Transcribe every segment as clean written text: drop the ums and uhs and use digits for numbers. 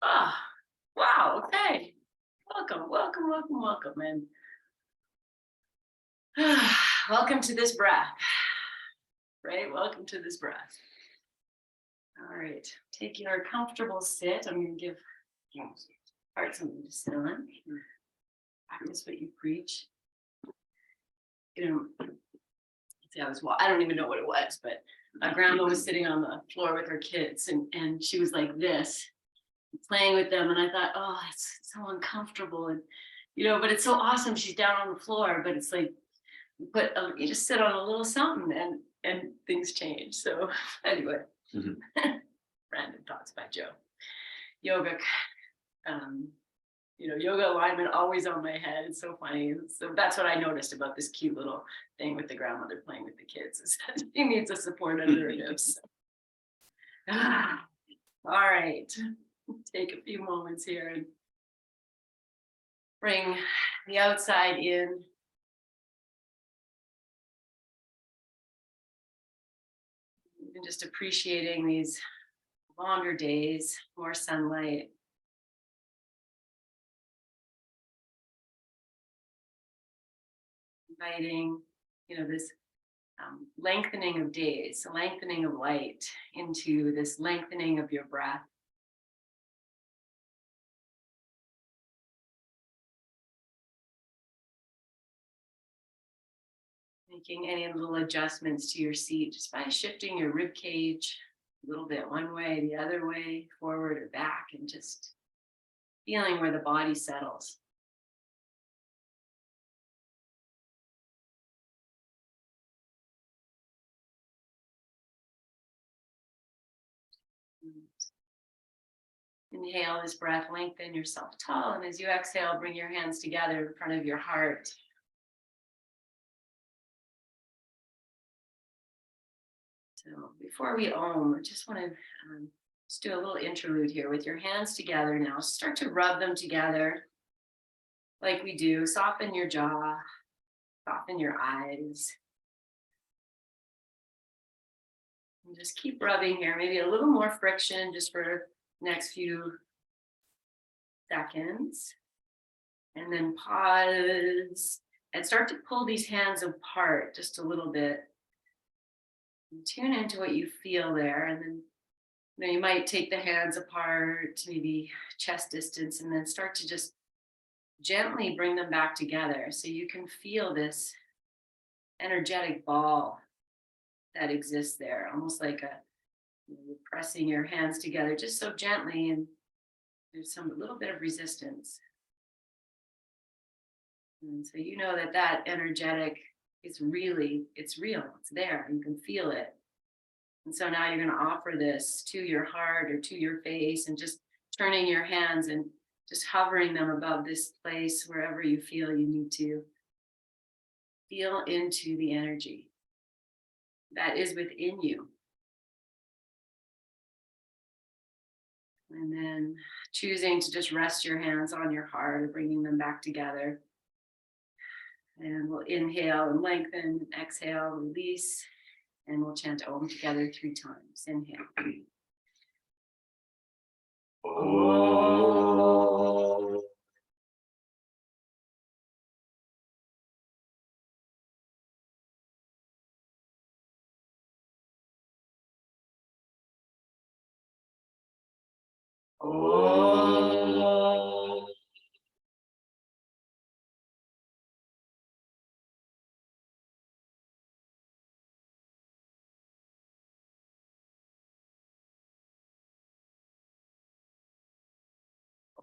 Ah, wow. Okay. Welcome, welcome, welcome, welcome. And welcome to this breath, right? Welcome to this breath. All right. Take your comfortable sit. I'm going to give heart something to sit on. Practice what you preach. You know, see, I don't even know what it was, but my grandma was sitting on the floor with her kids and she was like this, playing with them. And I thought, oh, it's so uncomfortable. And, but it's so awesome. She's down on the floor, but it's like, you just sit on a little something and things change. So anyway, random thoughts by Joe. Yoga, yoga alignment always on my head. It's so funny. So that's what I noticed about this cute little thing with the grandmother playing with the kids, is that she needs a support under her hips. All right, take a few moments here and bring the outside in. And just appreciating these longer days, more sunlight. Inviting, this lengthening of days, lengthening of light into this lengthening of your breath. Making any little adjustments to your seat just by shifting your rib cage a little bit one way, the other way, forward or back, and just feeling where the body settles. Inhale this breath, lengthen yourself tall, and as you exhale, bring your hands together in front of your heart. So before we Om, I just want to just do a little interlude here with your hands together now. Start to rub them together like we do. Soften your jaw, soften your eyes. And just keep rubbing here, maybe a little more friction just for the next few seconds. And then pause and start to pull these hands apart just a little bit. And tune into what you feel there. And then you might take the hands apart, maybe chest distance, and then start to just gently bring them back together so you can feel this energetic ball that exists there, almost like you're pressing your hands together just so gently, and there's a little bit of resistance. And so that energetic is really, it's real, it's there, you can feel it. And so now you're going to offer this to your heart or to your face, and just turning your hands and just hovering them above this place wherever you feel you need to. Feel into the energy that is within you. And then choosing to just rest your hands on your heart or bringing them back together. And we'll inhale and lengthen, exhale, release, and we'll chant Om together 3 times. Inhale. Om. Om.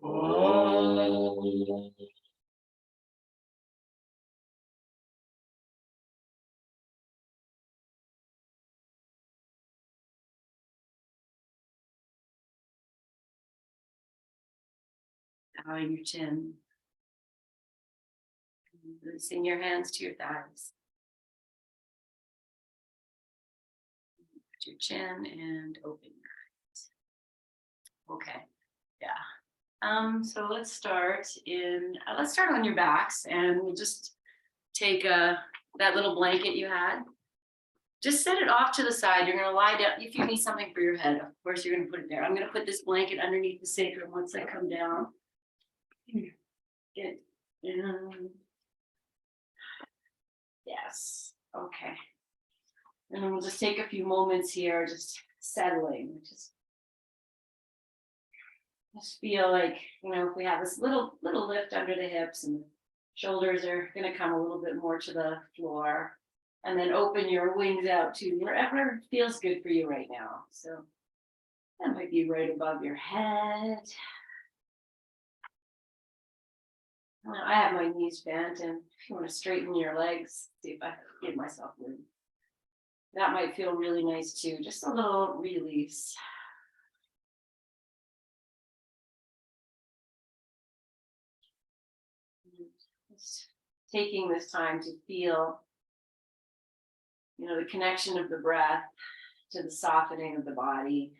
Om. Bowing your chin. Releasing your hands to your thighs. Put your chin and open your eyes. Okay. Yeah. So let's start on your backs, and we'll just take that little blanket you had, just set it off to the side. You're going to lie down. If you need something for your head, of course, you're going to put it there. I'm going to put this blanket underneath the sacrum once I come down. Get in. Yes. Okay. And then we'll just take a few moments here, just settling. Just feel like, if we have this little lift under the hips and shoulders are going to come a little bit more to the floor. And then open your wings out to wherever feels good for you right now. So that might be right above your head. I have my knees bent, and if you want to straighten your legs, see if I give myself room. That might feel really nice too. Just a little release. Just taking this time to feel the connection of the breath to the softening of the body,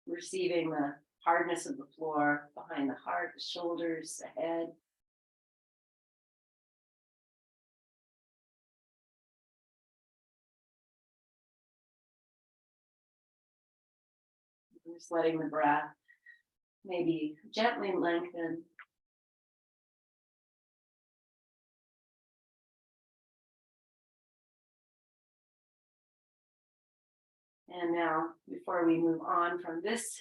receiving the hardness of the floor behind the heart, the shoulders, the head. Just letting the breath maybe gently lengthen. And now, before we move on from this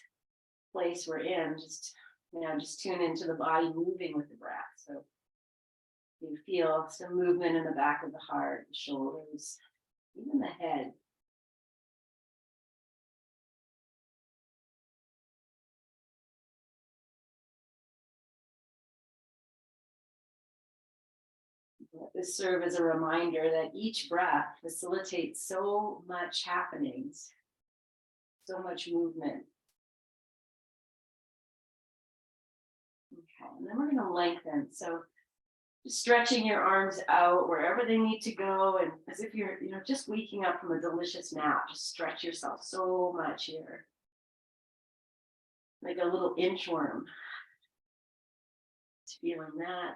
place we're in, just tune into the body moving with the breath. So you feel some movement in the back of the heart, the shoulders, even the head. Let this serve as a reminder that each breath facilitates so much happenings, so much movement. Okay, and then we're going to lengthen. So just stretching your arms out wherever they need to go, and as if you're, just waking up from a delicious nap. Just stretch yourself so much here, like a little inchworm. Just feeling that.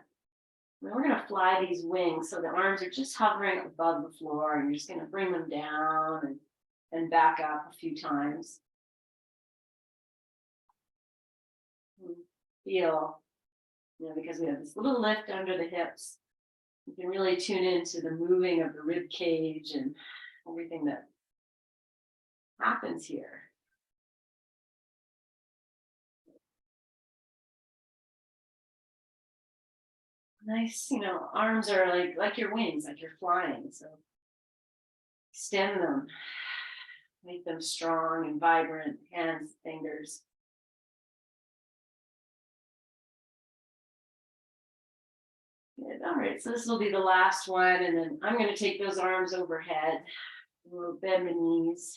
And we're going to fly these wings, so the arms are just hovering above the floor, and you're just going to bring them down and back up a few times. Feel, because we have this little lift under the hips, you can really tune into the moving of the rib cage and everything that happens here. Nice, arms are like your wings, like you're flying. So extend them, make them strong and vibrant, hands, fingers. Good. All right, so this will be the last one, and then I'm going to take those arms overhead. We'll bend the knees,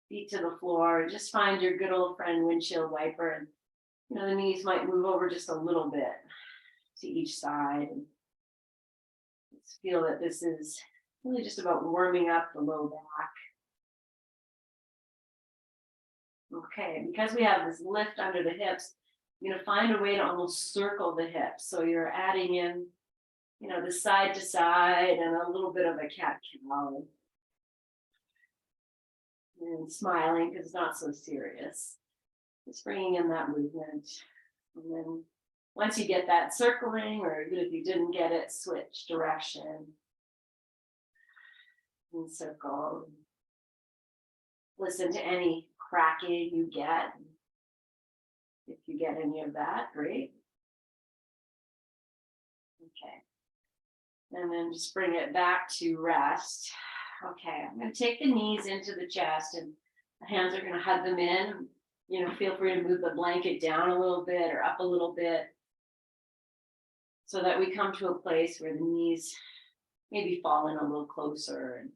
feet to the floor. Just find your good old friend windshield wiper, and the knees might move over just a little bit to each side. And let's feel that this is really just about warming up the low back. Okay, because we have this lift under the hips, you're going to find a way to almost circle the hips. So you're adding in, the side to side and a little bit of a cat-cow. And smiling because it's not so serious. Just bringing in that movement. And then once you get that circling, or even if you didn't get it, switch direction and circle. Listen to any cracking you get. If you get any of that, great. Okay. And then just bring it back to rest. Okay, I'm going to take the knees into the chest, and the hands are going to hug them in. Feel free to move the blanket down a little bit or up a little bit, so that we come to a place where the knees maybe fall in a little closer.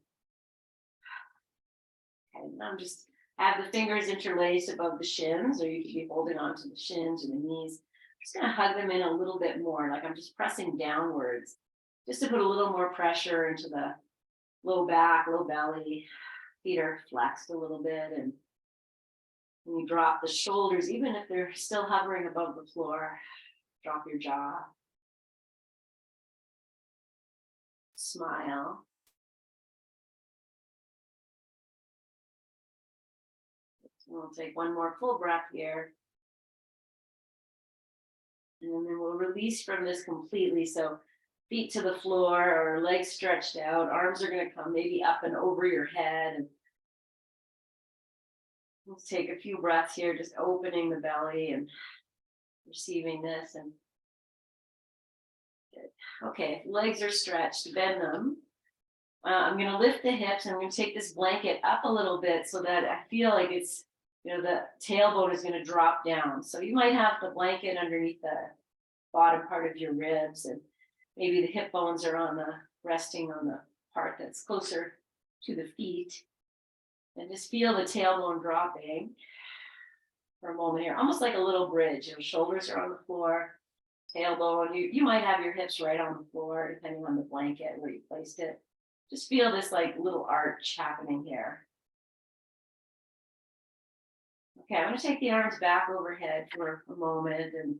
Okay, now just have the fingers interlaced above the shins, or you could be holding onto the shins and the knees. I'm just going to hug them in a little bit more, like I'm just pressing downwards, just to put a little more pressure into the low back, low belly. Feet are flexed a little bit, and when you drop the shoulders, even if they're still hovering above the floor, drop your jaw. smile. We'll take one more full breath here. And then we'll release from this completely. So feet to the floor or legs stretched out. Arms are going to come maybe up and over your head. And let's take a few breaths here, just opening the belly and receiving this. And good. Okay, legs are stretched, bend them. I'm going to lift the hips and I'm going to take this blanket up a little bit so that I feel like it's, the tailbone is going to drop down. So you might have the blanket underneath the bottom part of your ribs, and maybe the hip bones are resting on the part that's closer to the feet. And just feel the tailbone dropping for a moment here, almost like a little bridge. Your shoulders are on the floor, tailbone. You might have your hips right on the floor, depending on the blanket where you placed it. Just feel this like little arch happening here. Okay, I'm going to take the arms back overhead for a moment and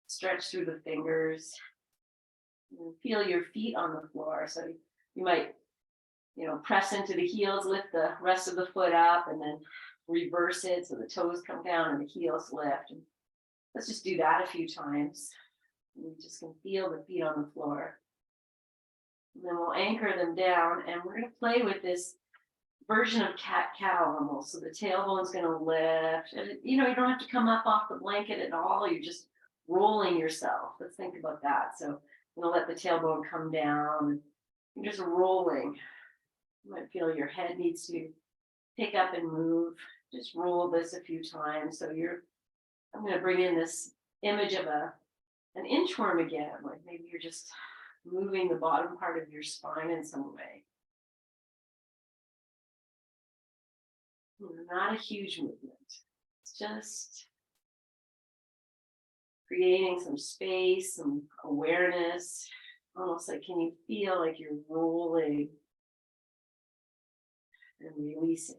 stretch through the fingers. And feel your feet on the floor. So you might, press into the heels, lift the rest of the foot up, and then reverse it so the toes come down and the heels lift. And let's just do that a few times. You just can feel the feet on the floor. And then we'll anchor them down, and we're going to play with this version of cat-cow almost. So the tailbone's going to lift. And, you don't have to come up off the blanket at all. You're just rolling yourself. Let's think about that. So I'm going to let the tailbone come down. You're just rolling. You might feel your head needs to pick up and move. Just roll this a few times. So I'm going to bring in this image of an inchworm again. Like maybe you're just moving the bottom part of your spine in some way. Not a huge movement. It's just creating some space, some awareness. Almost like, can you feel like you're rolling and releasing?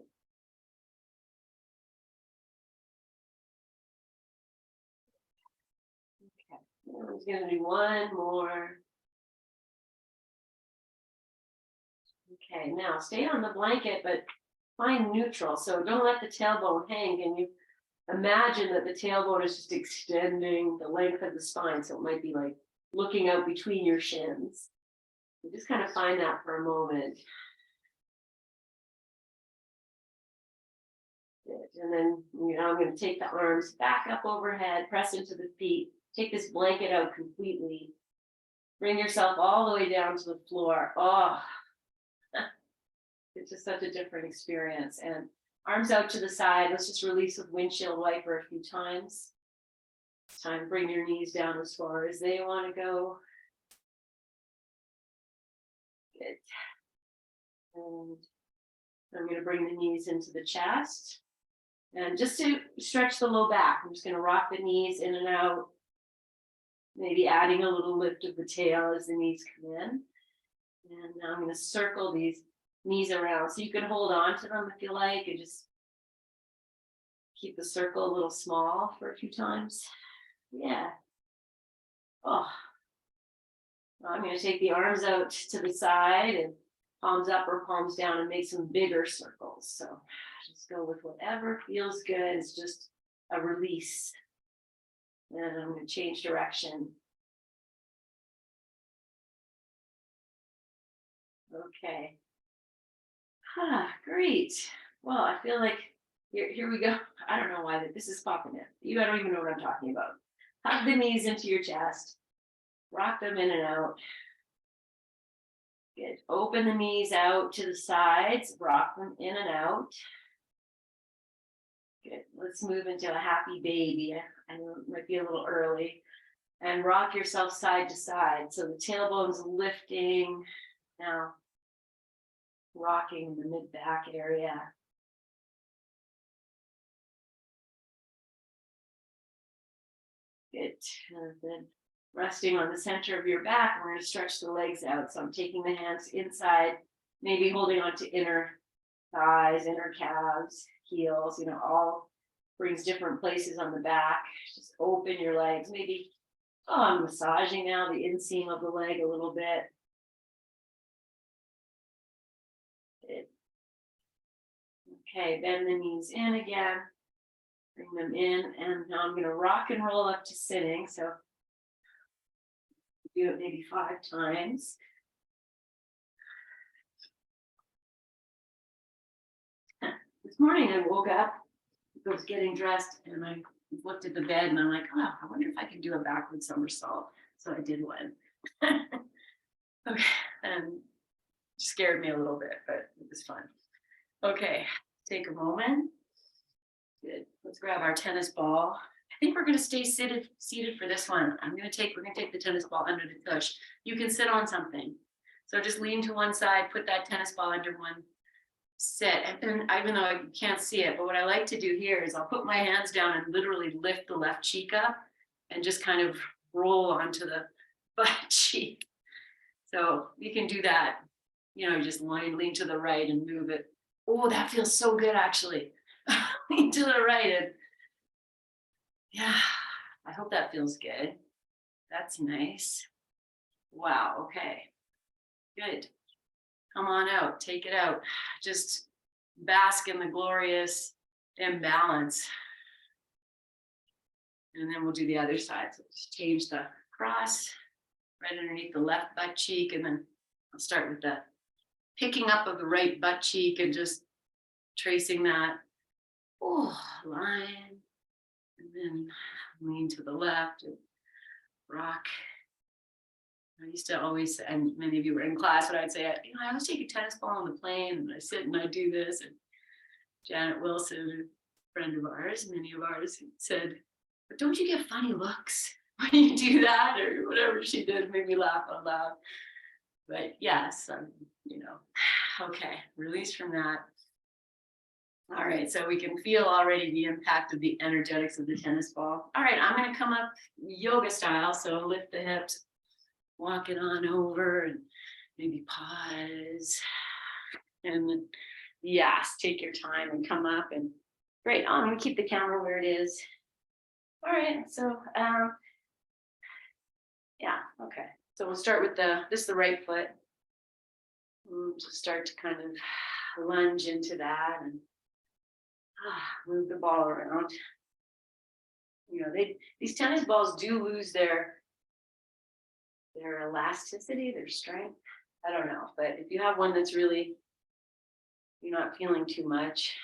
Okay, I'm going to do one more. Okay, now stay on the blanket, but find neutral. So don't let the tailbone hang. And you imagine that the tailbone is just extending the length of the spine. So it might be like looking out between your shins. You just kind of find that for a moment. Good. And then, I'm going to take the arms back up overhead, press into the feet, take this blanket out completely. Bring yourself all the way down to the floor. Oh, it's just such a different experience. And arms out to the side. Let's just release with windshield wiper a few times. It's time to bring your knees down as far as they want to go. Good. And I'm going to bring the knees into the chest. And just to stretch the low back, I'm just going to rock the knees in and out. Maybe adding a little lift of the tail as the knees come in. And now I'm going to circle these knees around. So you can hold on to them if you like, and just keep the circle a little small for a few times. Yeah. Oh. I'm going to take the arms out to the side and palms up or palms down and make some bigger circles. So just go with whatever feels good. It's just a release. And I'm going to change direction. Okay. Great. Well, I feel like here we go. I don't know why this is popping in. I don't even know what I'm talking about. Hug the knees into your chest. Rock them in and out. Good. Open the knees out to the sides. Rock them in and out. Good. Let's move into a happy baby. I know it might be a little early. And rock yourself side to side. So the tailbone's lifting. Now rocking the mid-back area. Good. And then resting on the center of your back, we're going to stretch the legs out. So I'm taking the hands inside, maybe holding on to inner thighs, inner calves, heels, all brings different places on the back. Just open your legs. Maybe, I'm massaging now the inseam of the leg a little bit. Okay, bend the knees in again. Bring them in, and now I'm going to rock and roll up to sitting. So do it maybe 5 times. This morning I woke up, I was getting dressed, and I looked at the bed, and I'm like, oh, I wonder if I can do a backward somersault. So I did one. Okay, and it scared me a little bit, but it was fun. Okay, take a moment. Good. Let's grab our tennis ball. I think we're going to stay seated for this one. We're going to take the tennis ball under the tush. You can sit on something. So just lean to one side, put that tennis ball under one, sit. And then, even though I can't see it, but what I like to do here is I'll put my hands down and literally lift the left cheek up and just kind of roll onto the butt cheek. So you can do that, just lean to the right and move it. Oh, that feels so good, actually. Lean to the right. And yeah, I hope that feels good. That's nice. Wow, okay. Good. Come on out, take it out. Just bask in the glorious imbalance. And then we'll do the other side. So just change the cross right underneath the left butt cheek, and then I'll start with the picking up of the right butt cheek and just tracing that line, and then lean to the left and rock. I used to always, and many of you were in class, but I'd say, I always take a tennis ball on the plane and I sit and I do this. And Janet Wilson, a friend of ours, many of ours, said, but don't you get funny looks when you do that, or whatever she did, made me laugh out loud. But yes, okay, release from that. All right, so we can feel already the impact of the energetics of the tennis ball. All right, I'm going to come up yoga style. So lift the hips, walk it on over, and maybe pause. And then, yes, take your time and come up. And great, I'm going to keep the camera where it is. All right, so yeah, okay. So we'll start with this is the right foot. We'll just start to kind of lunge into that and move the ball around. These tennis balls do lose their elasticity, their strength. I don't know, but if you have one that's really, you're not feeling too much,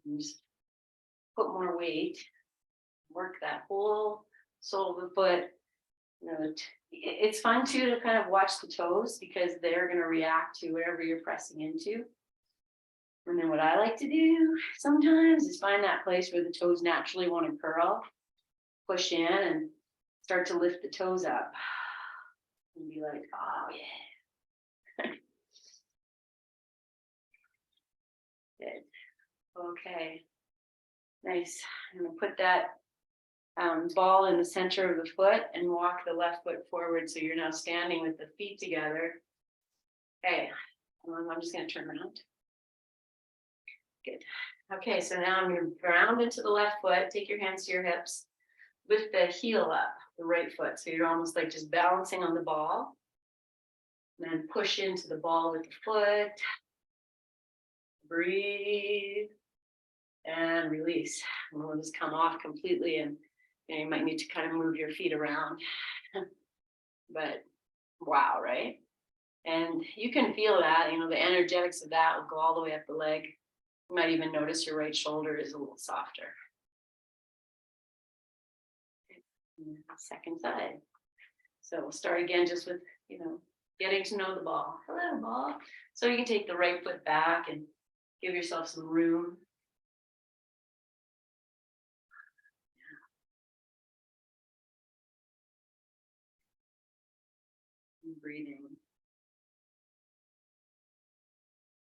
you just put more weight, work that whole sole of the foot. It's fun too to kind of watch the toes, because they're going to react to whatever you're pressing into. And then what I like to do sometimes is find that place where the toes naturally want to curl, push in and start to lift the toes up and be like, oh yeah. Good. Okay. Nice. I'm going to put that ball in the center of the foot and walk the left foot forward. So you're now standing with the feet together. Okay. I'm just going to turn around. Good. Okay, so now I'm going to ground into the left foot. Take your hands to your hips. Lift the heel up, the right foot. So you're almost like just balancing on the ball. And then push into the ball with the foot. Breathe. And release. And we'll just come off completely. And you might need to kind of move your feet around. But wow, right? And you can feel that, the energetics of that will go all the way up the leg. You might even notice your right shoulder is a little softer. Second side. So we'll start again just with, getting to know the ball. Hello, ball. So you can take the right foot back and give yourself some room. And breathing.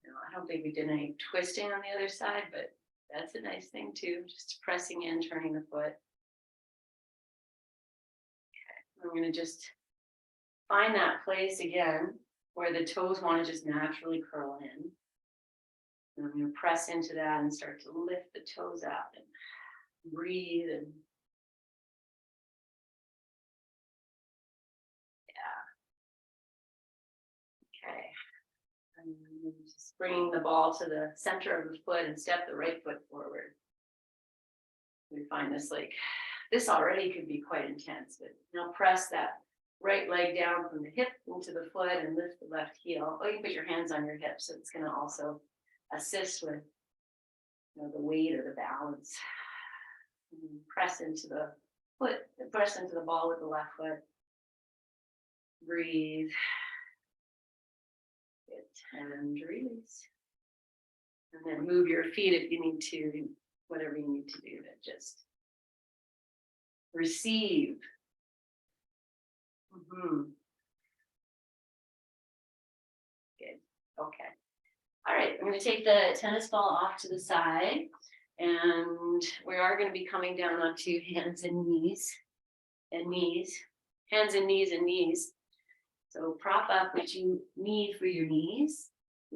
I don't think we did any twisting on the other side, but that's a nice thing too. Just pressing in, turning the foot. Okay. I'm going to just find that place again where the toes want to just naturally curl in. And I'm going to press into that and start to lift the toes up and breathe. And yeah. Okay. And Just bringing the ball to the center of the foot and step the right foot forward. We find this already could be quite intense, but now press that right leg down from the hip into the foot and lift the left heel. Or you can put your hands on your hips, so it's going to also assist with the weight or the balance. And press into the foot, press into the ball with the left foot. Breathe. And release. And then move your feet if you need to, whatever you need to do to just receive. Good. Okay. All right. I'm going to take the tennis ball off to the side, and we are going to be coming down onto hands and knees and knees, hands and knees and knees. So prop up what you need for your knees.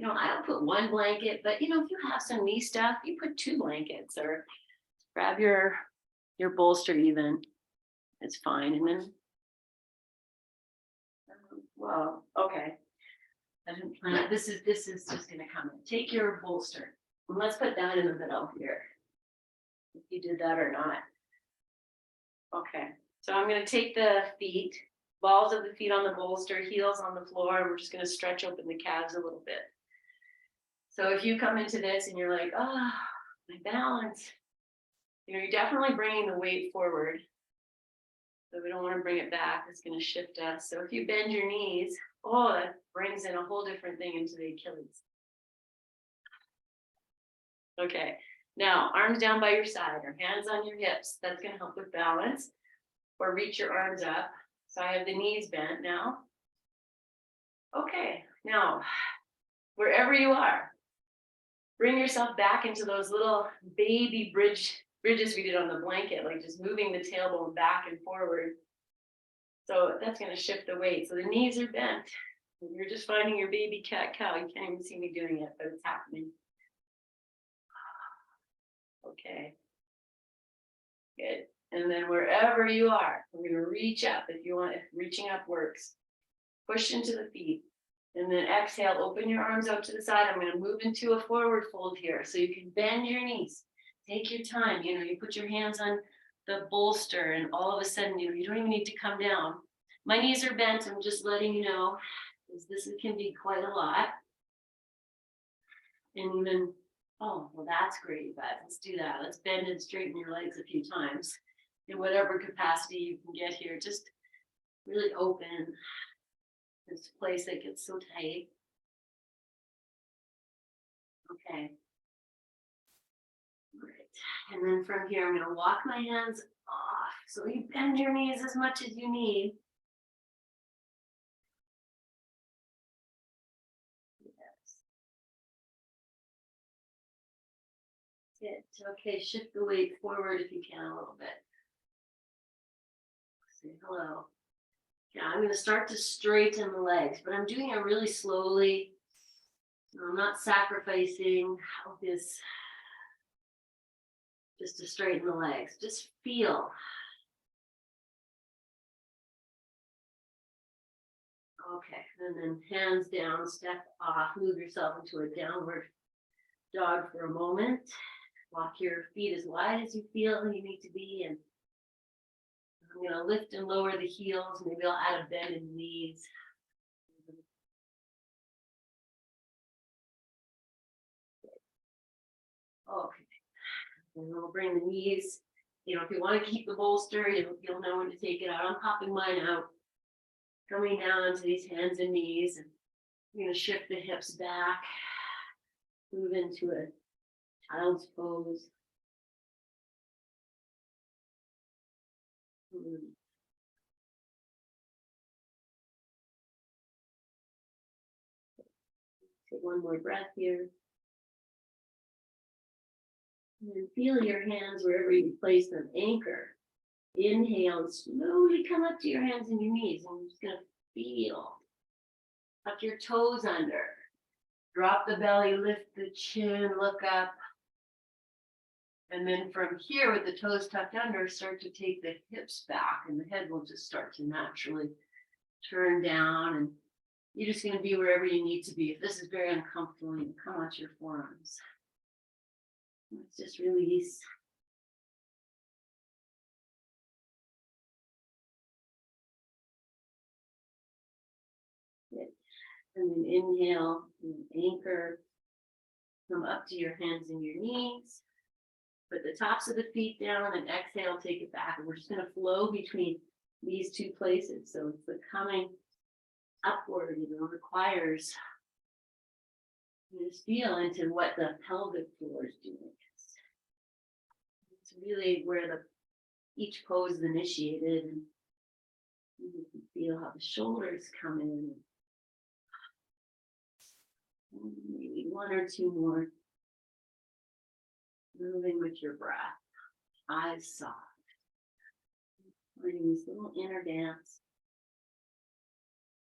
I don't put one blanket, but if you have some knee stuff, you put 2 blankets or grab your bolster even. It's fine. And then, well, okay. I didn't plan. This is just gonna come in. Take your bolster. And let's put that in the middle here. If you did that or not. Okay. So I'm gonna take the feet, balls of the feet on the bolster, heels on the floor, and we're just gonna stretch open the calves a little bit. So if you come into this and you're like, oh, my balance, you're definitely bringing the weight forward. So we don't want to bring it back. It's going to shift us. So if you bend your knees, that brings in a whole different thing into the Achilles. Okay. Now, arms down by your side or hands on your hips. That's going to help with balance. Or reach your arms up. So I have the knees bent now. Okay. Now, wherever you are, bring yourself back into those little baby bridges we did on the blanket, like just moving the tailbone back and forward. So that's going to shift the weight. So the knees are bent. You're just finding your baby cat cow. You can't even see me doing it, but it's happening. Okay. Good. And then wherever you are, we're going to reach up if you want. If reaching up works, push into the feet. And then exhale, open your arms out to the side. I'm going to move into a forward fold here. So you can bend your knees. Take your time. You put your hands on the bolster and all of a sudden, you don't even need to come down. My knees are bent. I'm just letting you know, because this can be quite a lot. And even, well, that's great, but let's do that. Let's bend and straighten your legs a few times in whatever capacity you can get here. Just really open. This place that gets so tight. Okay. All right. And then from here, I'm going to walk my hands off. So you bend your knees as much as you need. Yes. Good. Okay, shift the weight forward if you can a little bit. Say hello. Yeah, I'm going to start to straighten the legs, but I'm doing it really slowly. I'm not sacrificing this just to straighten the legs. Just feel. Okay, and then hands down, step off, move yourself into a downward dog for a moment. Walk your feet as wide as you feel you need to be, and I'm going to lift and lower the heels. Maybe I'll add a bend in the knees. Okay. And we'll bring the knees. If you want to keep the bolster, you'll know when to take it out. I'm popping mine out. Coming down onto these hands and knees. And I'm going to shift the hips back. Move into a child's pose. Take one more breath here. And then feel your hands wherever you place them. Anchor. Inhale and slowly come up to your hands and your knees. And I'm just going to feel. Tuck your toes under. Drop the belly, lift the chin, look up. And then from here, with the toes tucked under, start to take the hips back, and the head will just start to naturally turn down. And You're just going to be wherever you need to be. If this is very uncomfortable, you can come out to your forearms. Let's just release. Good. And then inhale, and anchor. Come up to your hands and your knees. Put the tops of the feet down and exhale, take it back. And we're just going to flow between these two places. So it's the coming upward, requires you just feel into what the pelvic floor is doing. It's really where each pose is initiated, and you can feel how the shoulders come in. And maybe one or two more. Moving with your breath, eyes soft. Learning this little inner dance.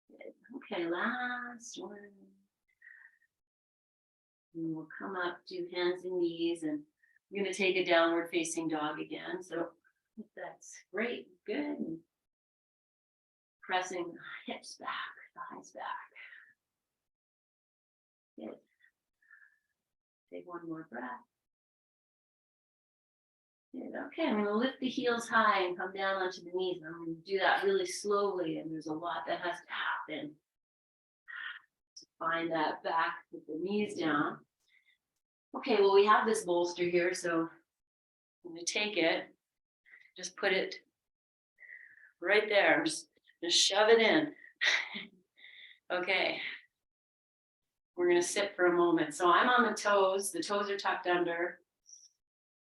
Good. Okay, last one. And we'll come up, do hands and knees, and we're going to take a downward facing dog again. So that's great, good. And pressing the hips back, thighs back. Good. Take one more breath. Good. Okay, I'm going to lift the heels high and come down onto the knees. I'm going to do that really slowly, and there's a lot that has to happen to find that back with the knees down. Okay, well, we have this bolster here, so I'm going to take it, just put it right there. I'm just going to shove it in. Okay, we're going to sit for a moment. So I'm on the toes are tucked under.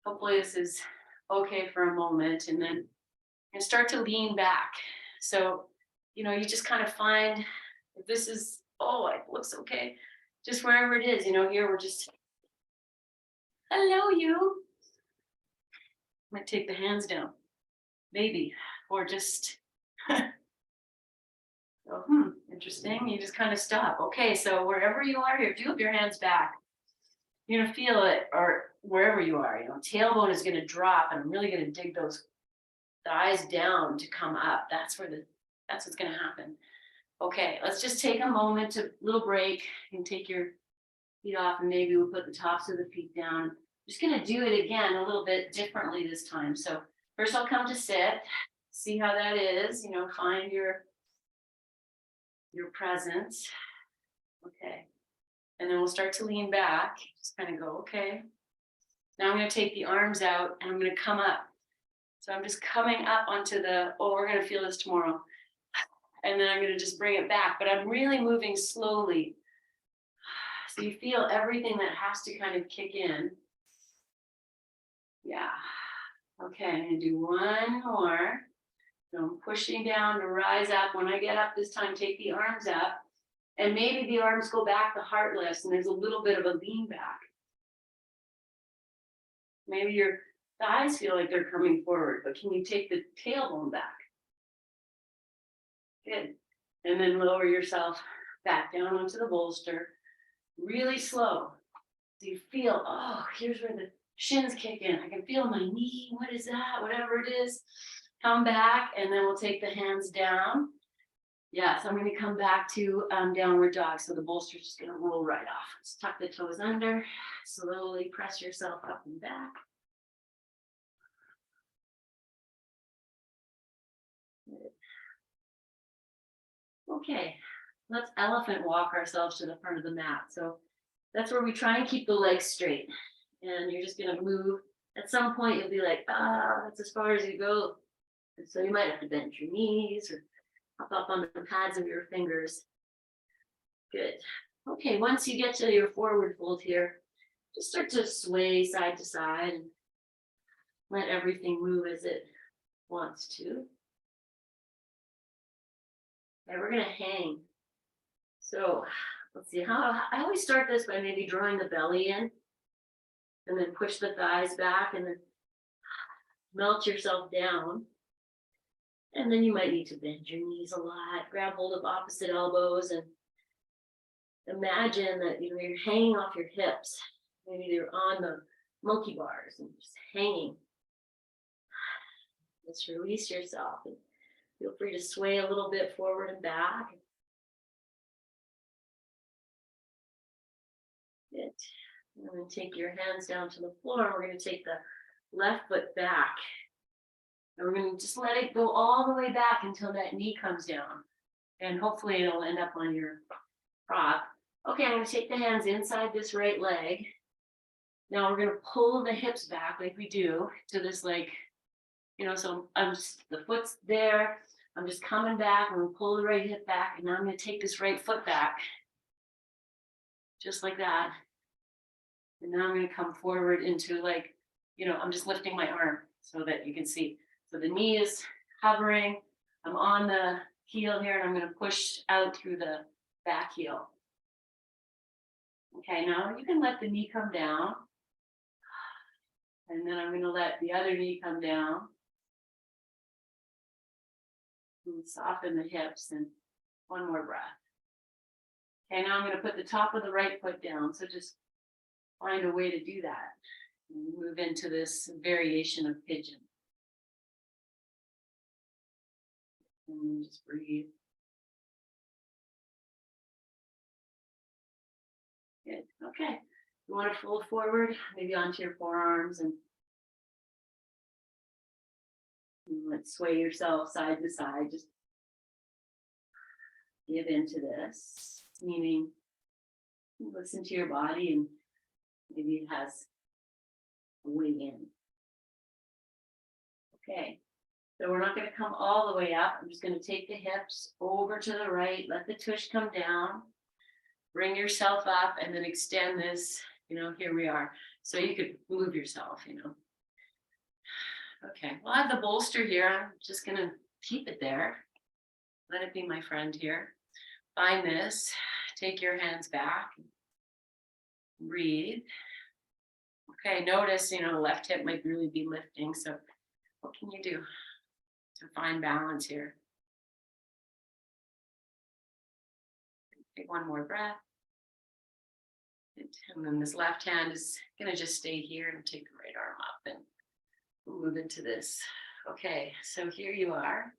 Hopefully this is okay for a moment, and then you start to lean back. So, you just kind of find if this is, it looks okay, just wherever it is, here we're just, hello, you. Might take the hands down, maybe, or just, interesting. You just kind of stop. Okay, so wherever you are here, do have your hands back. You're going to feel it, or wherever you are, tailbone is going to drop, and I'm really going to dig those thighs down to come up. That's what's going to happen. Okay, let's just take a moment, little break. You can take your feet off, and maybe we'll put the tops of the feet down. I'm just going to do it again a little bit differently this time. So first I'll come to sit, see how that is, find your presence. Okay. And then we'll start to lean back, just kind of go, okay. Now I'm going to take the arms out, and I'm going to come up. So I'm just coming up onto we're going to feel this tomorrow. And then I'm going to just bring it back, but I'm really moving slowly. So you feel everything that has to kind of kick in. Yeah. Okay, I'm going to do one more. So I'm pushing down to rise up. When I get up this time, take the arms up. And maybe the arms go back, the heart lifts, and there's a little bit of a lean back. Maybe your thighs feel like they're coming forward, but can you take the tailbone back? Good. And then lower yourself back down onto the bolster, really slow. So you feel, here's where the shins kick in. I can feel my knee. What is that? Whatever it is. Come back, and then we'll take the hands down. Yeah, so I'm going to come back to downward dog. So the bolster's just going to roll right off. Just tuck the toes under. Slowly press yourself up and back. Okay, let's elephant walk ourselves to the front of the mat. So that's where we try and keep the legs straight. And you're just going to move. At some point, you'll be like, that's as far as you go. And so you might have to bend your knees or hop up on the pads of your fingers. Good. Okay, once you get to your forward fold here, just start to sway side to side and let everything move as it wants to. Okay, we're going to hang. So let's see, how I always start this by maybe drawing the belly in and then push the thighs back and then melt yourself down. And then you might need to bend your knees a lot, grab hold of opposite elbows, and imagine that you're hanging off your hips. Maybe you're on the monkey bars and just hanging. Just release yourself and feel free to sway a little bit forward and back. Good. I'm going to take your hands down to the floor. We're going to take the left foot back. And we're going to just let it go all the way back until that knee comes down. And hopefully it'll end up on your prop. Okay, I'm going to take the hands inside this right leg. Now we're going to pull the hips back like we do to this, like, you know, so I'm just, the foot's there. I'm just coming back. I'm going to pull the right hip back. And now I'm going to take this right foot back. Just like that. And now I'm going to come forward into, like, you know, I'm just lifting my arm so that you can see. So the knee is hovering. I'm on the heel here and I'm going to push out through the back heel. Okay, now you can let the knee come down. And then I'm going to let the other knee come down. And soften the hips, and one more breath. Okay, now I'm going to put the top of the right foot down. So just find a way to do that. And move into this variation of pigeon. And just breathe. Good. Okay. You want to fold forward, maybe onto your forearms, and let's sway yourself side to side. Just give into this, meaning listen to your body, and maybe it has a way in. Okay. So we're not going to come all the way up. I'm just going to take the hips over to the right, let the tush come down, bring yourself up, and then extend this, you know, here we are. So you could move yourself, you know. Okay, well, I have the bolster here. I'm just going to keep it there. Let it be my friend here. Find this, take your hands back, breathe. Okay, notice, you know, the left hip might really be lifting. So what can you do to find balance here? Take one more breath. And then this left hand is going to just stay here and take the right arm up and move into this. Okay, so here you are.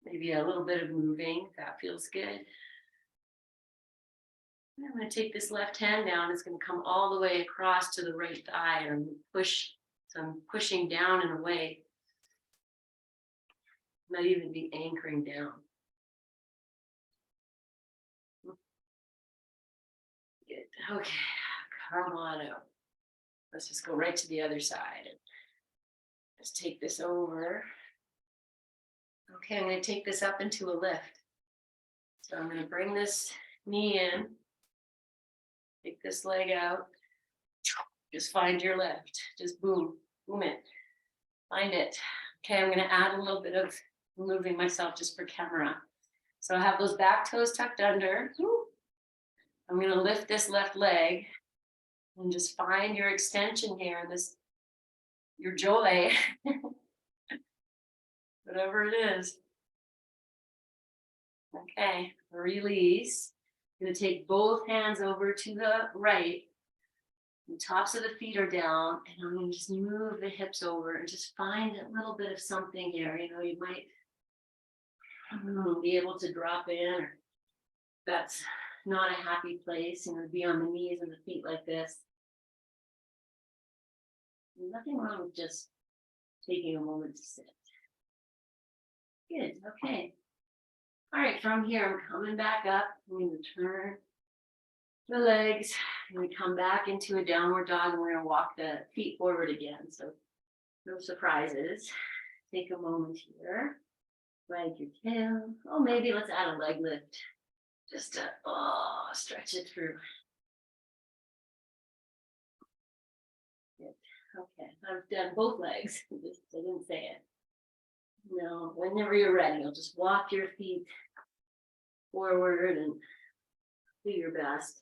Maybe a little bit of moving. That feels good. I'm going to take this left hand down. It's going to come all the way across to the right thigh and push. So I'm pushing down and away. Not even be anchoring down. Good. Okay, come on out. Let's just go right to the other side. Just take this over. Okay, I'm going to take this up into a lift. So I'm going to bring this knee in. Take this leg out. Just find your lift. Just boom, boom it. Find it. Okay, I'm going to add a little bit of moving myself just for camera. So I have those back toes tucked under. I'm going to lift this left leg and just find your extension here, this, your joy, whatever it is. Okay, release. I'm going to take both hands over to the right. The tops of the feet are down, and I'm going to just move the hips over and just find a little bit of something here. You know, you might be able to drop in, or that's not a happy place, you know, be on the knees and the feet like this. Nothing wrong with just taking a moment to sit. Good, okay. All right, from here, I'm coming back up. I'm going to turn the legs. I'm going to come back into a downward dog, and we're going to walk the feet forward again. So no surprises. Take a moment here. Wag your tail. Oh, maybe let's add a leg lift. Just to stretch it through. Good. Okay, I've done both legs. I didn't say it. No, whenever you're ready, you'll just walk your feet forward and do your best.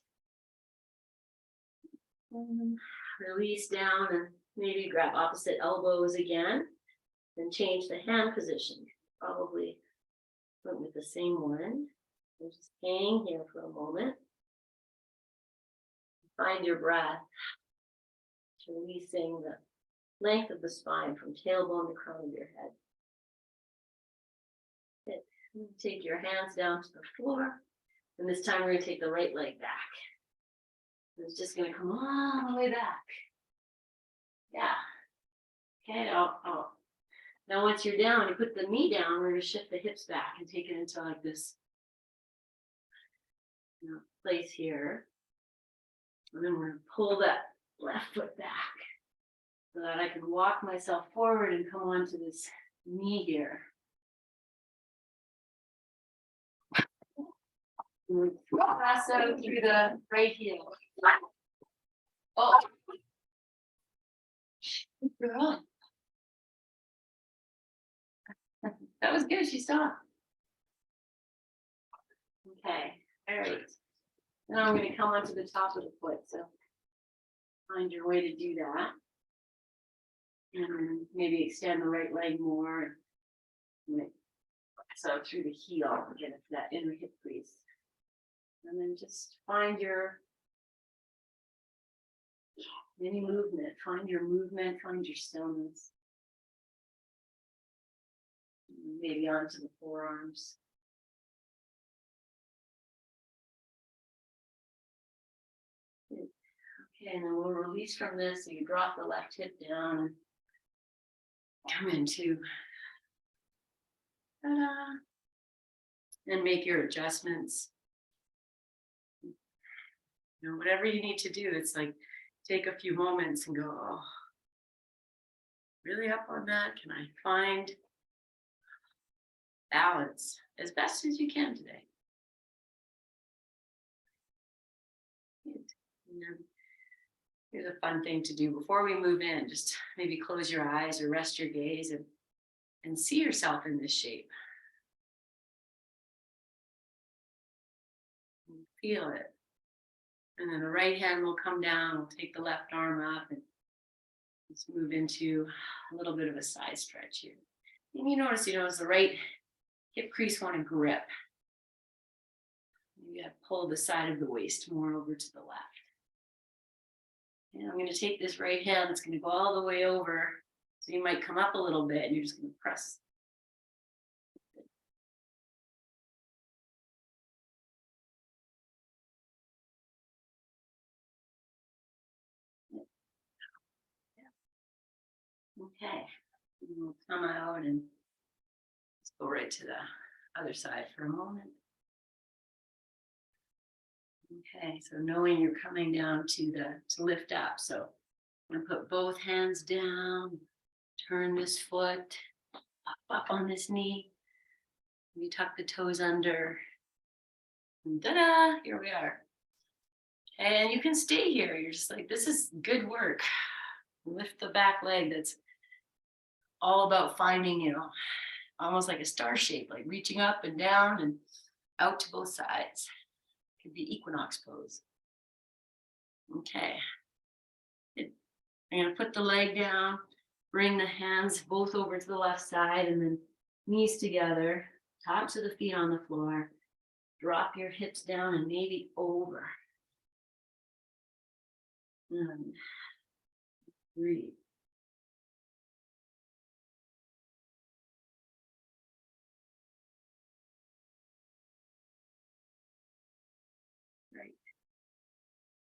Release down and maybe grab opposite elbows again. Then change the hand position. Probably went with the same one. And just hang here for a moment. Find your breath. Releasing the length of the spine from tailbone to crown of your head. Good. Take your hands down to the floor. And this time we're going to take the right leg back. It's just gonna come all the way back. Yeah. Okay, now once you're down, you put the knee down, we're gonna shift the hips back and take it into like this, place here. And then we're gonna pull that left foot back so that I can walk myself forward and come onto this knee here. Pass out through the right heel. Oh, you're on. That was good. She stopped. Okay. All right. Now I'm going to come onto the top of the foot. So find your way to do that. And maybe extend the right leg more. So through the heel, get into that inner hip crease. And then just find your any movement. Find your movement, find your stillness. Maybe onto the forearms. Okay, and then we'll release from this. So you drop the left hip down and come into ta-da, and make your adjustments. Whatever you need to do, it's like take a few moments and go, oh, really up on that? Can I find balance as best as you can today? Here's a fun thing to do before we move in. Just maybe close your eyes or rest your gaze and see yourself in this shape. Feel it. And then the right hand will come down. We'll take the left arm up and just move into a little bit of a side stretch here. And you notice, as the right hip crease want to grip. You got to pull the side of the waist more over to the left. And I'm going to take this right hand. It's going to go all the way over. So you might come up a little bit and you're just going to press. Okay. And we'll come out and let's go right to the other side for a moment. Okay, so knowing you're coming down to lift up. So I'm going to put both hands down, turn this foot up on this knee. We tuck the toes under. And ta-da, here we are. And you can stay here. You're just like, this is good work. Lift the back leg. That's all about finding, almost like a star shape, like reaching up and down and out to both sides. Could be equinox pose. Okay. I'm going to put the leg down, bring the hands both over to the left side and then knees together, tops of the feet on the floor. Drop your hips down and maybe over. And breathe. Right.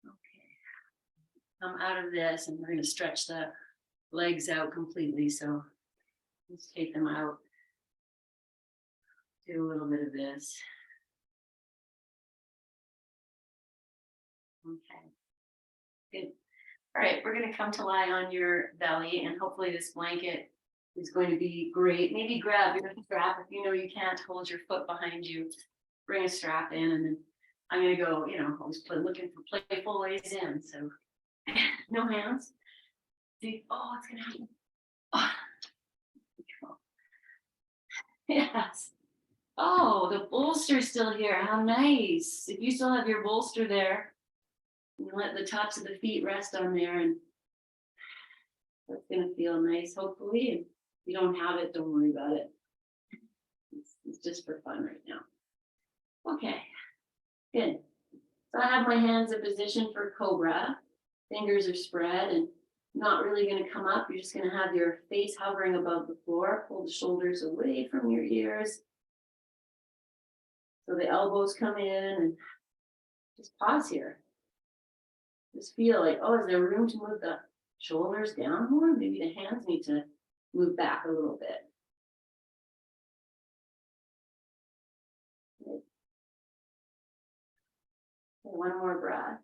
Okay. Come out of this and we're going to stretch the legs out completely. So let's take them out. Do a little bit of this. Okay. Good. All right, we're going to come to lie on your belly and hopefully this blanket is going to be great. Maybe grab your strap if you can't hold your foot behind you. Bring a strap in and then I'm going to go, always looking for playful ways in. So no hands. See, oh, it's going to happen. Oh. Yes. Oh, the bolster's still here. How nice. If you still have your bolster there, you let the tops of the feet rest on there and that's going to feel nice, hopefully. And if you don't have it, don't worry about it. It's just for fun right now. Okay, good. So I have my hands in position for cobra. Fingers are spread and not really going to come up. You're just going to have your face hovering above the floor. Pull the shoulders away from your ears. So the elbows come in and just pause here. Just feel like, oh, is there room to move the shoulders down more? Maybe the hands need to move back a little bit. Okay, one more breath.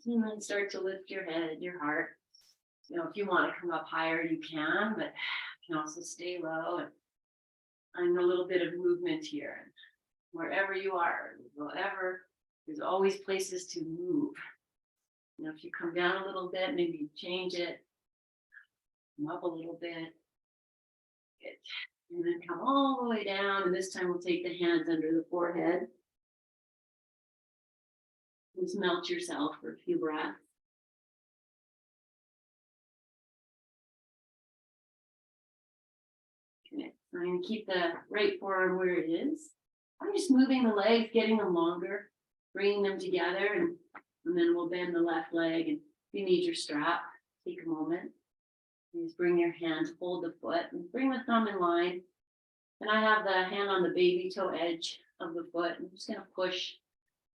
And then start to lift your head, your heart. You know, if you want to come up higher, you can, but you can also stay low and find a little bit of movement here. Wherever you are, whatever, there's always places to move. You know, if you come down a little bit, maybe change it, come up a little bit, and then come all the way down. And this time we'll take the hands under the forehead. Just melt yourself for a few breaths. Okay, I'm going to keep the right forearm where it is. I'm just moving the legs, getting them longer, bringing them together, and then we'll bend the left leg. And if you need your strap, take a moment. Just bring your hand, hold the foot, and bring the thumb in line. And I have the hand on the baby toe edge of the foot. I'm just going to push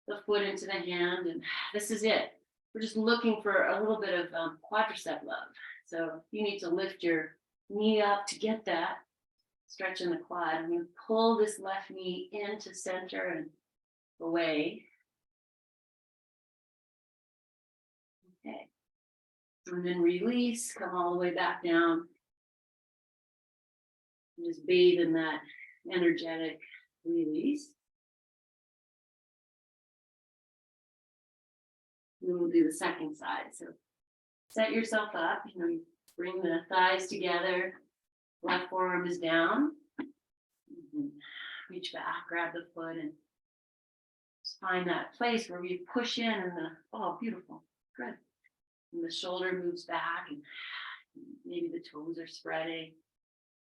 the foot into the hand, and this is it. We're just looking for a little bit of quadricep love. So if you need to lift your knee up to get that stretch in the quad, I'm going to pull this left knee into center and away. Okay. And then release, come all the way back down. And just bathe in that energetic release. And then we'll do the second side. So set yourself up, you know, you bring the thighs together, left forearm is down. Reach back, grab the foot, and just find that place where we push in and oh, beautiful, good. And the shoulder moves back, and maybe the toes are spreading.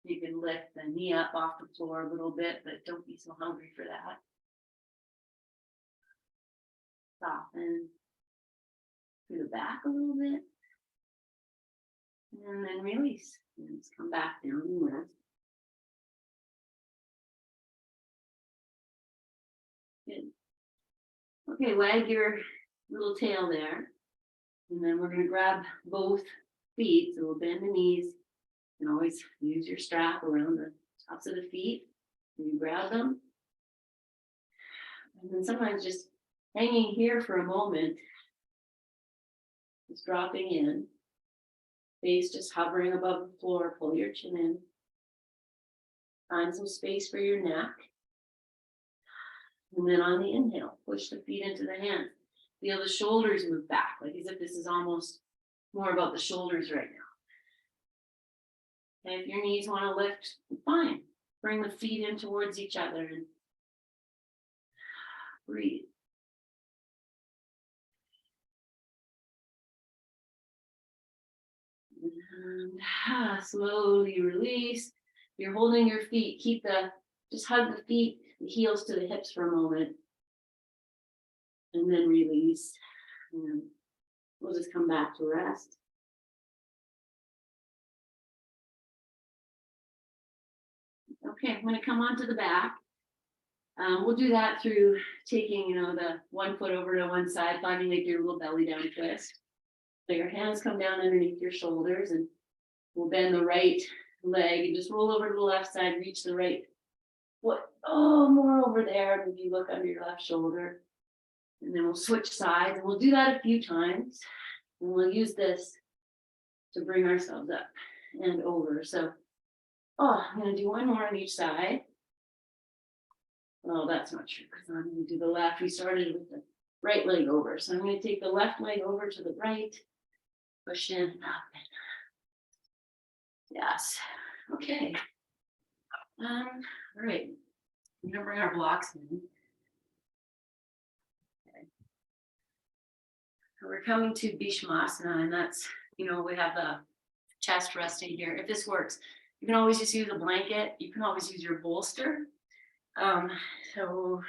You can lift the knee up off the floor a little bit, but don't be so hungry for that. Soften through the back a little bit. And then release. And just come back down and rest. Good. Okay, wag your little tail there. And then we're going to grab both feet. So we'll bend the knees. You can always use your strap around the tops of the feet. And you grab them. And then sometimes just hanging here for a moment. Just dropping in. Face just hovering above the floor. Pull your chin in. Find some space for your neck. And then on the inhale, push the feet into the hands. Feel the shoulders move back, like as if this is almost more about the shoulders right now. And if your knees want to lift, fine. Bring the feet in towards each other and breathe. And slowly release. You're holding your feet. Just hug the feet, the heels to the hips for a moment. And then release. And we'll just come back to rest. Okay, I'm going to come onto the back. We'll do that through taking, the one foot over to one side, finding like your little belly down twist. So your hands come down underneath your shoulders, and we'll bend the right leg and just roll over to the left side, reach the right foot. Oh, more over there. Maybe look under your left shoulder. And then we'll switch sides, and we'll do that a few times. And we'll use this to bring ourselves up and over. So, I'm going to do one more on each side. Oh, that's not true, because I'm going to do the left. We started with the right leg over. So I'm going to take the left leg over to the right, push in, up, and yes. Okay. All right. We're going to bring our blocks in. Okay. So we're coming to Bhishmasana, and that's, we have the chest resting here. If this works, you can always just use a blanket. You can always use your bolster. So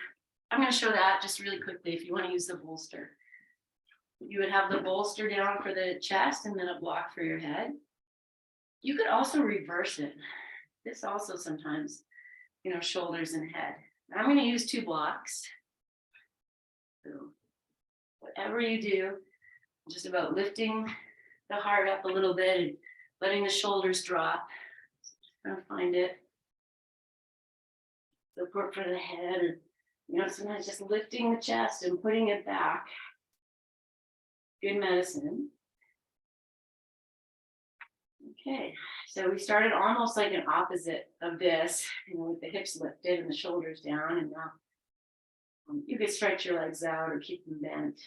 I'm going to show that just really quickly if you want to use the bolster. You would have the bolster down for the chest and then a block for your head. You could also reverse it. This also sometimes, shoulders and head. I'm going to use 2 blocks. So whatever you do, just about lifting the heart up a little bit and letting the shoulders drop. Trying to find it. Support for the head. And, sometimes just lifting the chest and putting it back. Good medicine. Okay, so we started almost like an opposite of this, with the hips lifted and the shoulders down. And now you could stretch your legs out or keep them bent.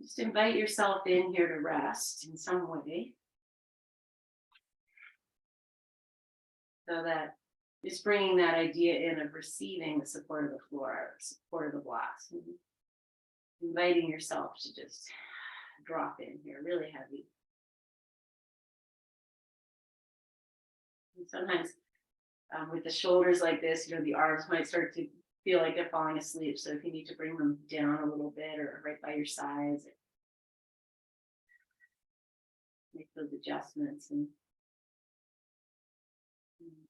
Just invite yourself in here to rest in some way. So that just bringing that idea in of receiving the support of the floor, support of the blocks. Inviting yourself to just drop in here, really heavy. And sometimes with the shoulders like this, the arms might start to feel like they're falling asleep. So if you need to bring them down a little bit or right by your sides, make those adjustments and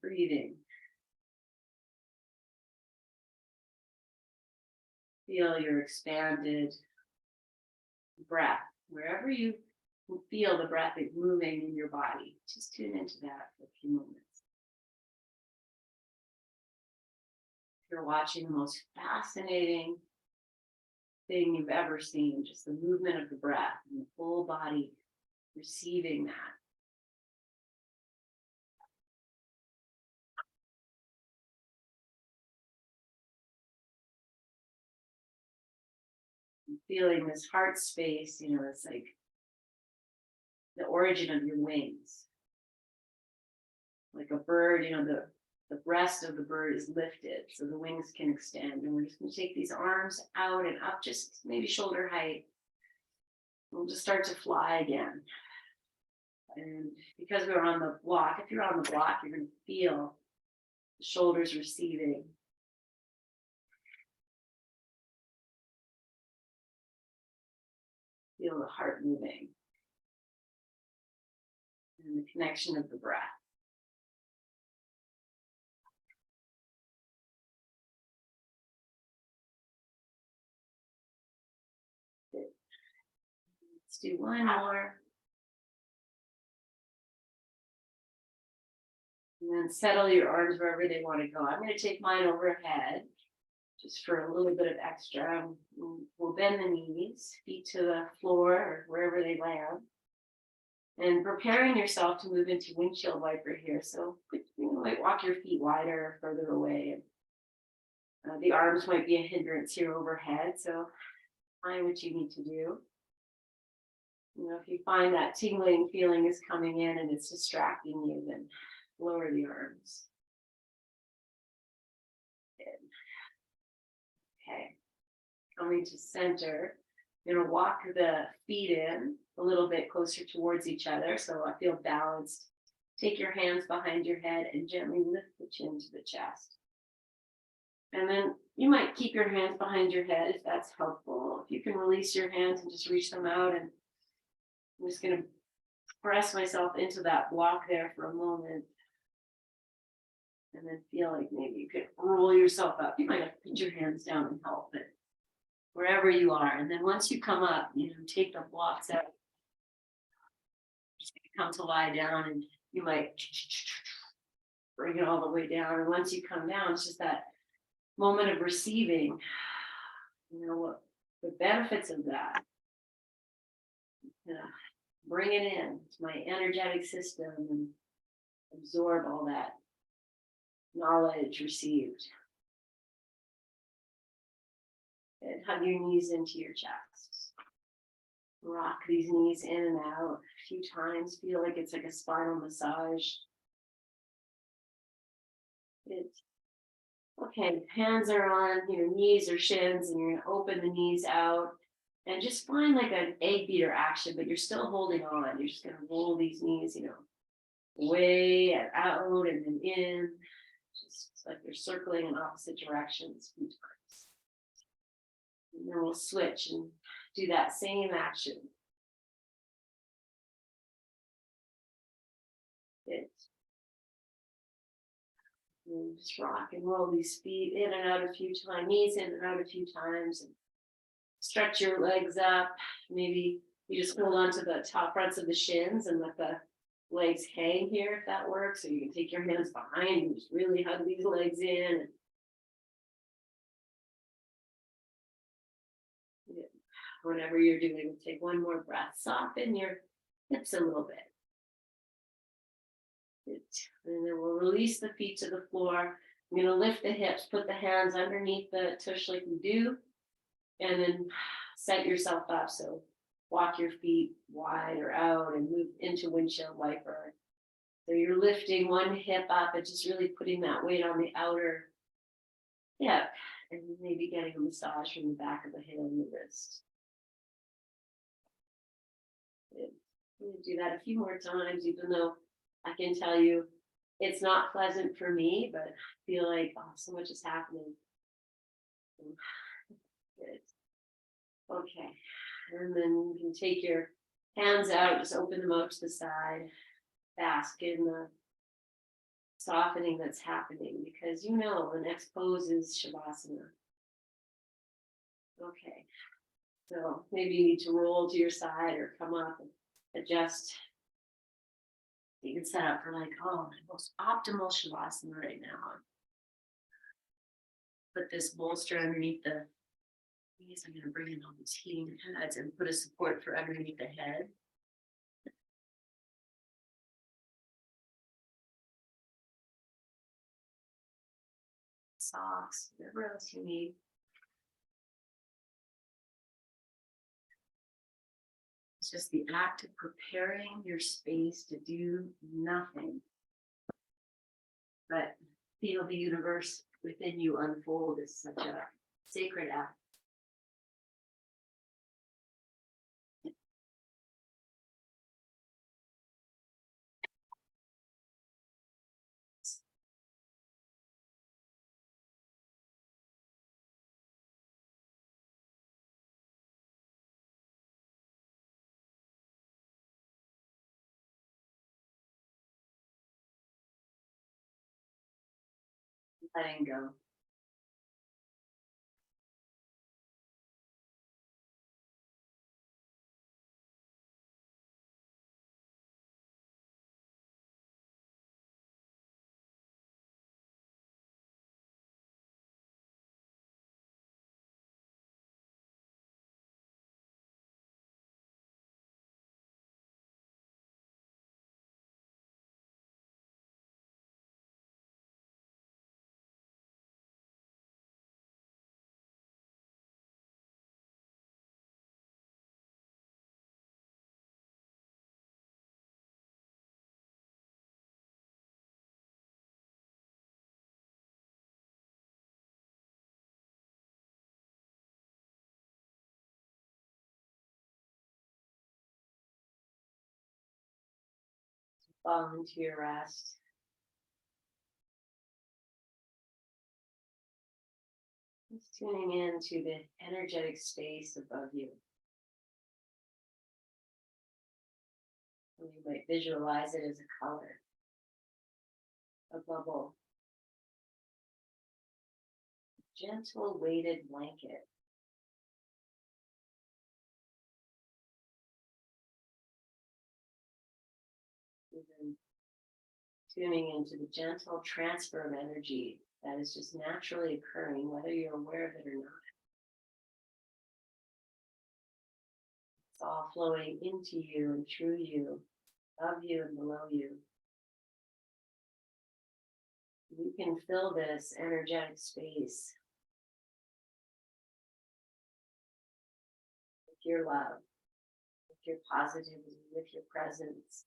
breathing. Feel your expanded breath. Wherever you feel the breath moving in your body, just tune into that for a few moments. You're watching the most fascinating thing you've ever seen, just the movement of the breath and the full body receiving that. And feeling this heart space, it's like the origin of your wings. Like a bird, the breast of the bird is lifted so the wings can extend. And we're just going to take these arms out and up, just maybe shoulder height. We'll just start to fly again. And because we're on the block, if you're on the block, you're going to feel the shoulders receiving. Feel the heart moving. And the connection of the breath. Let's do one more. And then settle your arms wherever they want to go. I'm going to take mine overhead just for a little bit of extra. We'll bend the knees, feet to the floor or wherever they land. And preparing yourself to move into windshield wiper here. So you might walk your feet wider or further away. And, the arms might be a hindrance here overhead. So find what you need to do. If you find that tingling feeling is coming in and it's distracting you, then lower the arms. Okay. Coming to center. Walk the feet in a little bit closer towards each other so I feel balanced. Take your hands behind your head and gently lift the chin to the chest. And then you might keep your hands behind your head if that's helpful. If you can release your hands and just reach them out, and I'm just going to press myself into that block there for a moment. And then feel like maybe you could roll yourself up. You might have to put your hands down and help, but wherever you are. And then once you come up, take the blocks out. Just come to lie down, and you might bring it all the way down. And once you come down, it's just that moment of receiving. What the benefits of that. Bring it in to my energetic system and absorb all that knowledge received. And hug your knees into your chest. Rock these knees in and out a few times. Feel like it's like a spinal massage. Okay, hands are on your knees or shins, and you're going to open the knees out. And just find like an egg beater action, but you're still holding on. You're just going to roll these knees, way and out and then in. Just like you're circling in opposite directions a few times. And then we'll switch and do that same action. And just rock and roll these feet in and out a few times, knees in and out a few times, and stretch your legs up. Maybe you just hold on to the top fronts of the shins and let the legs hang here if that works. Or you can take your hands behind and just really hug these legs in. Whatever you're doing, take one more breath. Soften your hips a little bit. Good. And then we'll release the feet to the floor. I'm going to lift the hips, put the hands underneath the tush like we do, and then set yourself up. So walk your feet wide or out and move into windshield wiper. So you're lifting one hip up and just really putting that weight on the outer hip, and maybe getting a massage from the back of the hand and the wrist. Good. I'm going to do that a few more times, even though I can tell you it's not pleasant for me, but I feel like, oh, so much is happening. Good. Okay. And then you can take your hands out, just open them out to the side, bask in the softening that's happening, because the next pose is Shavasana. Okay. So maybe you need to roll to your side or come up and adjust. You can set up for my most optimal Shavasana right now. Put this bolster underneath the knees. I'm going to bring in all these heating heads and put a support for underneath the head. Socks, whatever else you need. It's just the act of preparing your space to do nothing but feel the universe within you unfold is such a sacred act. Letting go. Fall into your rest. Just tuning into the energetic space above you. And you might visualize it as a color, a bubble, a gentle weighted blanket. Even tuning into the gentle transfer of energy that is just naturally occurring, whether you're aware of it or not. It's all flowing into you and through you, above you and below you. You can fill this energetic space with your love, with your positivity, with your presence.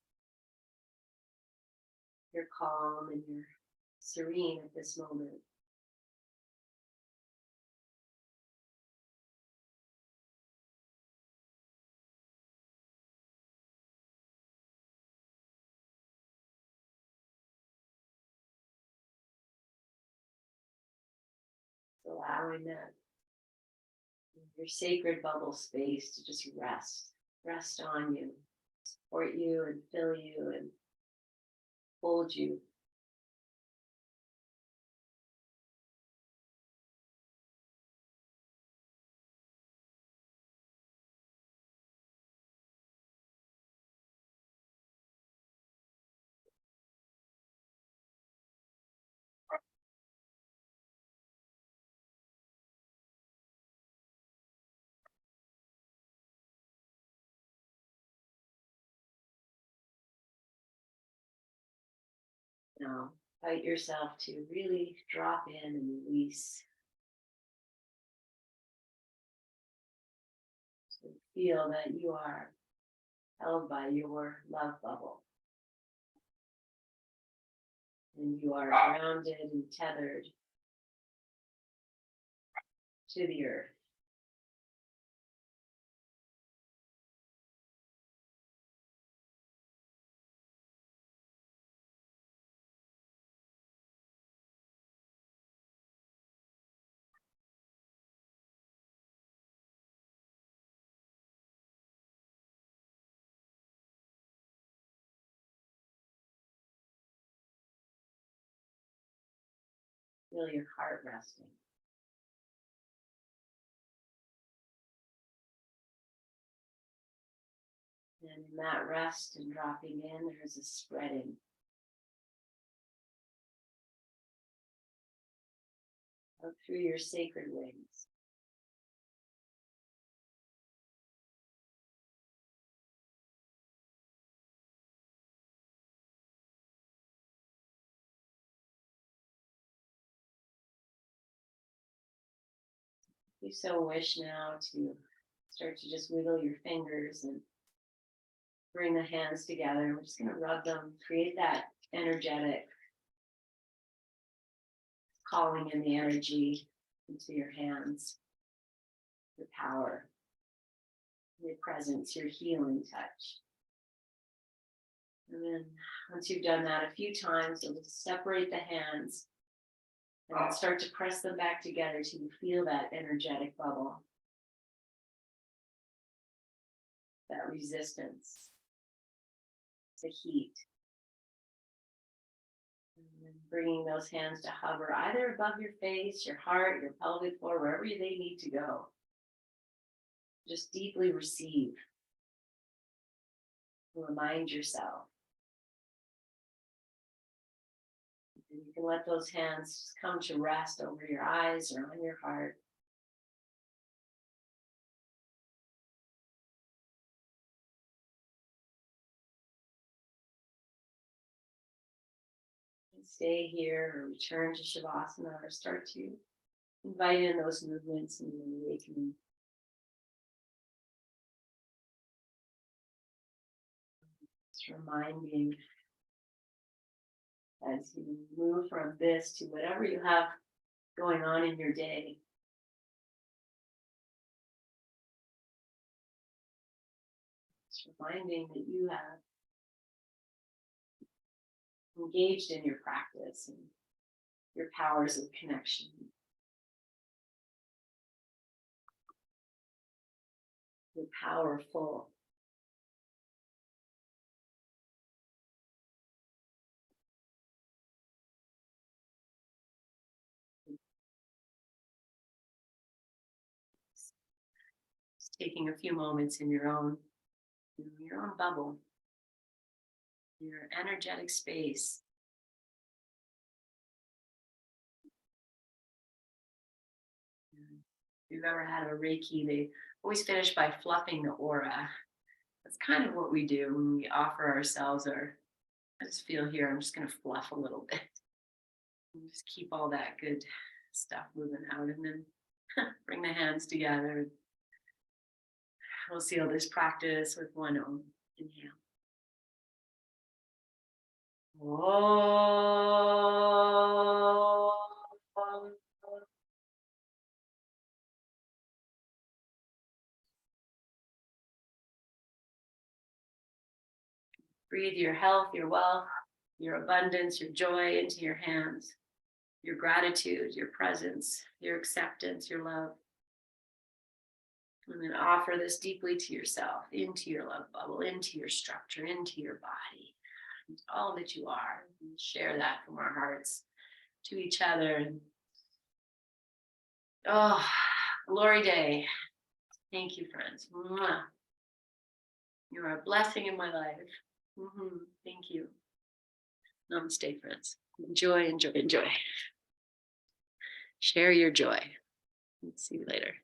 You're calm and you're serene at this moment. Allowing that your sacred bubble space to just rest on you, support you and fill you and hold you. Now, invite yourself to really drop in and release. So feel that you are held by your love bubble. And you are grounded and tethered to the earth. Feel your heart resting. And in that rest and dropping in, there's a spreading. Up through your sacred wings. You so wish now to start to just wiggle your fingers and bring the hands together. We're just going to rub them, create that energetic calling in the energy into your hands, your power, your presence, your healing touch. And then once you've done that a few times, you'll separate the hands and then start to press them back together till you feel that energetic bubble, that resistance, the heat. And then bringing those hands to hover either above your face, your heart, your pelvic floor, wherever they need to go. Just deeply receive. Remind yourself. And you can let those hands come to rest over your eyes or on your heart. And stay here or return to Shavasana or start to invite in those movements and awakening. Just reminding as you move from this to whatever you have going on in your day. Just reminding that you have engaged in your practice and your powers of connection. You're powerful. Just taking a few moments in your own bubble, your energetic space. If you've ever had a Reiki, they always finish by fluffing the aura. That's kind of what we do when we offer ourselves I just feel here, I'm just going to fluff a little bit. And just keep all that good stuff moving out and then bring the hands together. We'll seal this practice with one Om. Inhale. Om. Breathe your health, your wealth, your abundance, your joy into your hands, your gratitude, your presence, your acceptance, your love. And then offer this deeply to yourself, into your love bubble, into your structure, into your body, into all that you are. And share that from our hearts to each other. And oh, glory day. Thank you, friends. Mwah. You are a blessing in my life. Thank you. Namaste, friends. Enjoy, enjoy, enjoy. Share your joy. See you later.